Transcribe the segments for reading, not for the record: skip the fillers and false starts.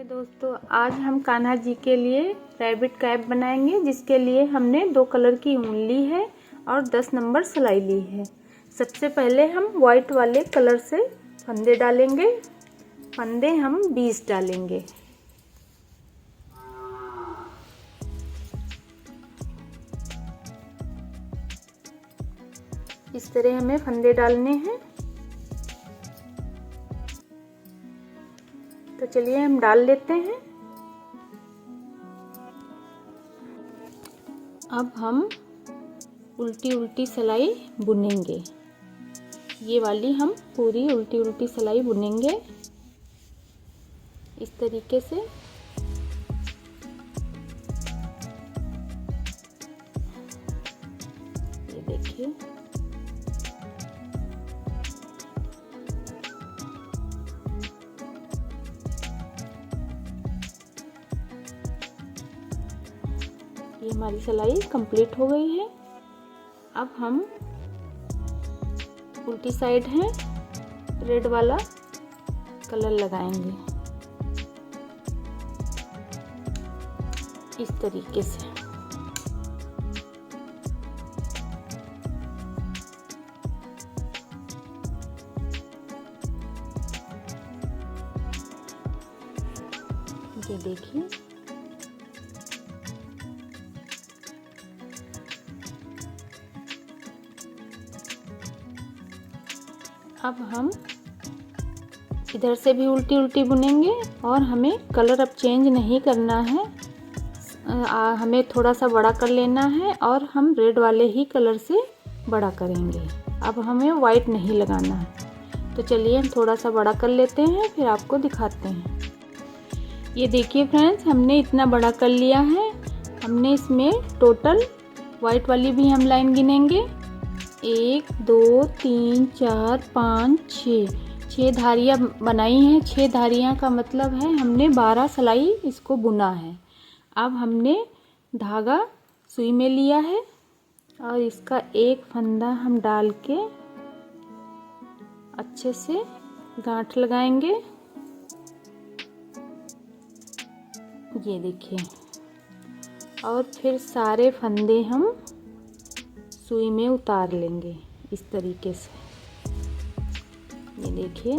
दोस्तों, आज हम कान्हा जी के लिए रैबिट कैप बनाएंगे, जिसके लिए हमने 2 कलर की ऊन ली है और 10 नंबर सिलाई ली है। सबसे पहले हम वाइट वाले कलर से फंदे डालेंगे। फंदे हम 20 डालेंगे। इस तरह हमें फंदे डालने हैं। तो चलिए हम डाल लेते हैं। अब हम उल्टी उल्टी सिलाई बुनेंगे। ये वाली हम पूरी उल्टी उल्टी सिलाई बुनेंगे इस तरीके से। ये देखिए, ये हमारी सिलाई कंप्लीट हो गई है। अब हम उल्टी साइड है रेड वाला कलर लगाएंगे इस तरीके से। ये देखिए, अब हम इधर से भी उल्टी उल्टी बुनेंगे और हमें कलर अब चेंज नहीं करना है। हमें थोड़ा सा बड़ा कर लेना है और हम रेड वाले ही कलर से बड़ा करेंगे। अब हमें वाइट नहीं लगाना है। तो चलिए हम थोड़ा सा बड़ा कर लेते हैं, फिर आपको दिखाते हैं। ये देखिए फ्रेंड्स, हमने इतना बड़ा कर लिया है। हमने इसमें टोटल वाइट वाली भी हम लाइन गिनेंगे। 1 2 3 4 5 6 धारियाँ बनाई हैं। 6 धारियाँ का मतलब है हमने 12 सिलाई इसको बुना है। अब हमने धागा सुई में लिया है और इसका एक फंदा हम डाल के अच्छे से गांठ लगाएंगे। ये देखिए, और फिर सारे फंदे हम सुई में उतार लेंगे इस तरीके से। ये देखिए,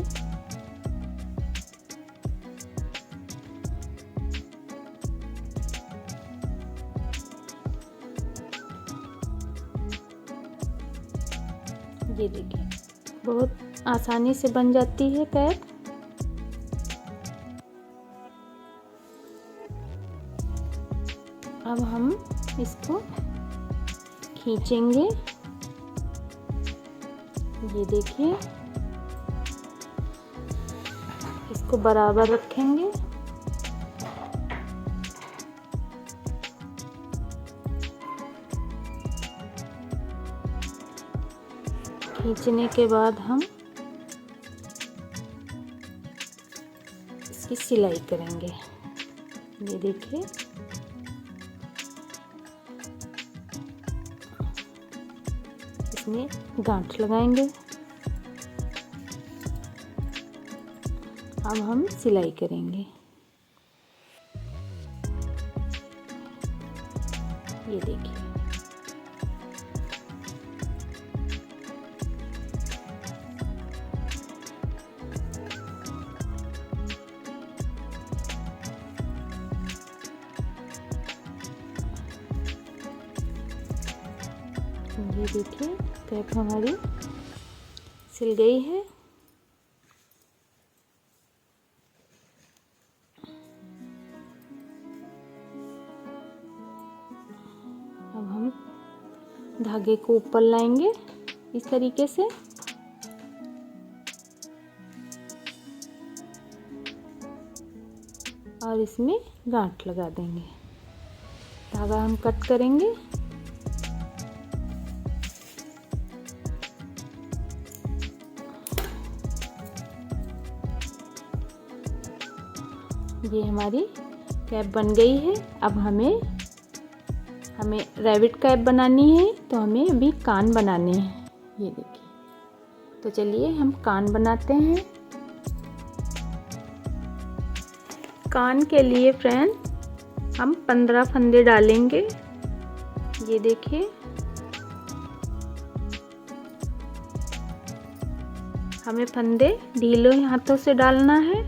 ये देखिए, बहुत आसानी से बन जाती है कैप। अब हम इसको खींचेंगे। ये देखिए, इसको बराबर रखेंगे। खींचने के बाद हम इसकी सिलाई करेंगे। ये देखिए, इसमें गांठ लगाएंगे। अब हम सिलाई करेंगे। ये देखिए, ये देखिए, कैप हमारी सिल गई है। अब हम धागे को ऊपर लाएंगे इस तरीके से। और इसमें गांठ लगा देंगे। धागा हम कट करेंगे। ये हमारी कैप बन गई है। अब हमें रैबिट कैप बनानी है, तो हमें अभी कान बनाने हैं। ये देखिए, तो चलिए हम कान बनाते हैं। कान के लिए फ्रेंड हम 15 फंदे डालेंगे। ये देखिए, हमें फंदे ढीले हाथों से डालना है,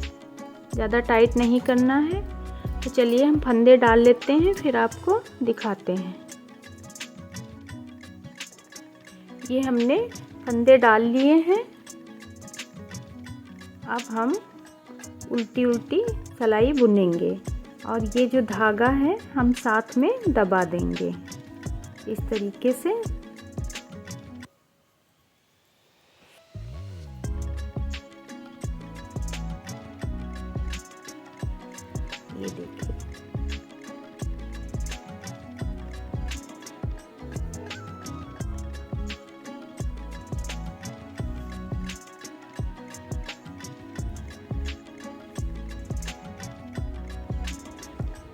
ज़्यादा टाइट नहीं करना है। तो चलिए हम फंदे डाल लेते हैं, फिर आपको दिखाते हैं। ये हमने फंदे डाल लिए हैं। अब हम उल्टी उल्टी सिलाई बुनेंगे और ये जो धागा है हम साथ में दबा देंगे इस तरीके से। ये देखिए,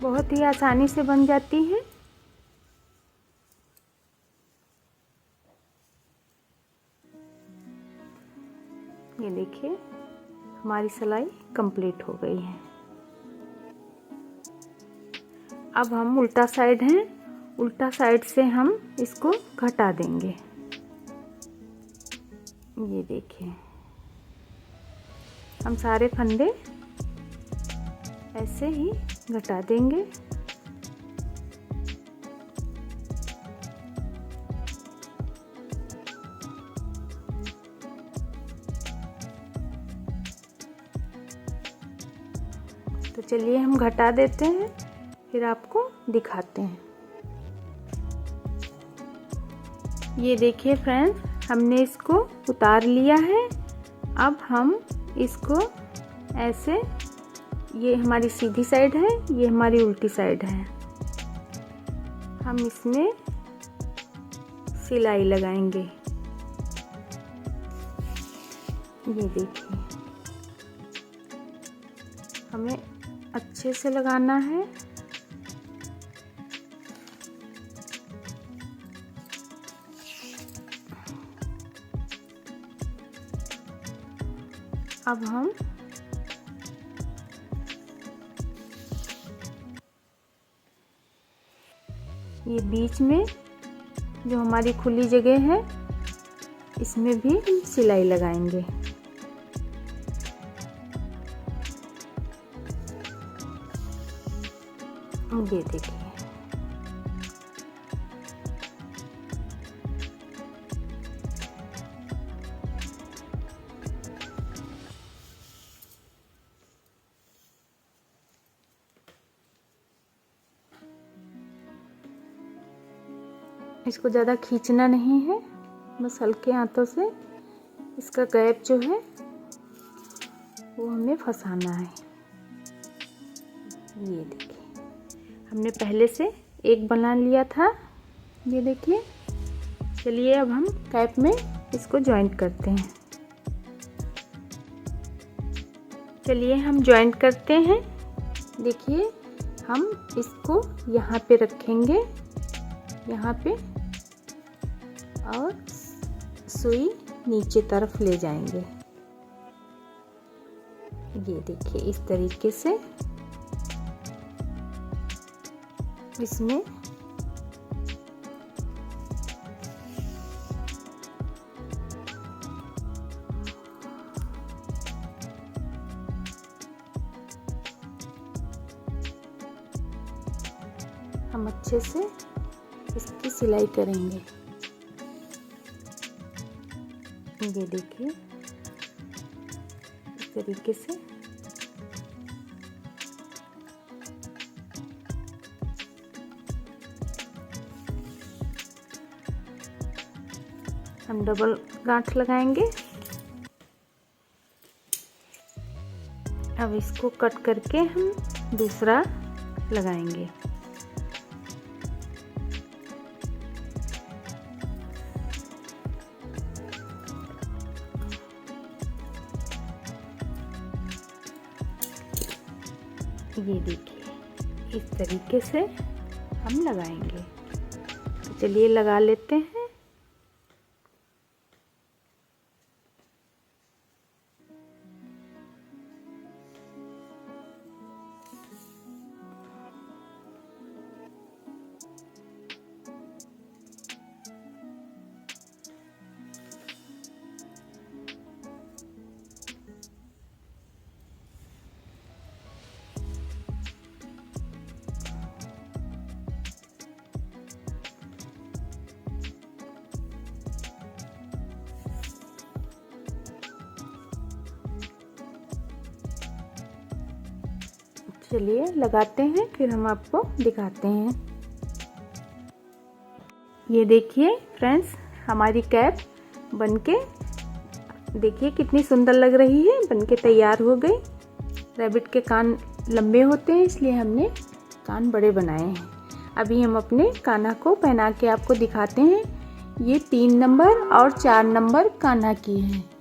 बहुत ही आसानी से बन जाती है। ये देखिए, हमारी सिलाई कंप्लीट हो गई है। अब हम उल्टा साइड हैं, उल्टा साइड से हम इसको घटा देंगे। ये देखिए, हम सारे फंदे ऐसे ही घटा देंगे। तो चलिए हम घटा देते हैं, फिर आपको दिखाते हैं। ये देखिए फ्रेंड्स, हमने इसको उतार लिया है। अब हम इसको ऐसे, ये हमारी सीधी साइड है, ये हमारी उल्टी साइड है, हम इसमें सिलाई लगाएंगे। ये देखिए, हमें अच्छे से लगाना है। अब हम ये बीच में जो हमारी खुली जगह है इसमें भी सिलाई लगाएंगे। ये देखिए, इसको ज़्यादा खींचना नहीं है, बस हल्के हाथों से इसका गैप जो है वो हमें फंसाना है। ये देखिए, हमने पहले से एक बना लिया था। ये देखिए, चलिए अब हम कैप में इसको जॉइंट करते हैं। चलिए हम जॉइंट करते हैं। देखिए, हम इसको यहाँ पे रखेंगे, यहाँ पे, और सुई नीचे तरफ ले जाएंगे। ये देखिए, इस तरीके से इसमें हम अच्छे से इसकी सिलाई करेंगे। ये देखिए, इस तरीके से हम डबल गांठ लगाएंगे। अब इसको कट करके हम दूसरा लगाएंगे। ये देखिए, इस तरीके से हम लगाएंगे। तो चलिए लगा लेते हैं। चलिए लगाते हैं, फिर हम आपको दिखाते हैं। ये देखिए फ्रेंड्स, हमारी कैप बनके देखिए कितनी सुंदर लग रही है, बनके तैयार हो गई। रैबिट के कान लंबे होते हैं, इसलिए हमने कान बड़े बनाए हैं। अभी हम अपने कान्हा को पहना के आपको दिखाते हैं। ये 3 नंबर और 4 नंबर कान्हा की है।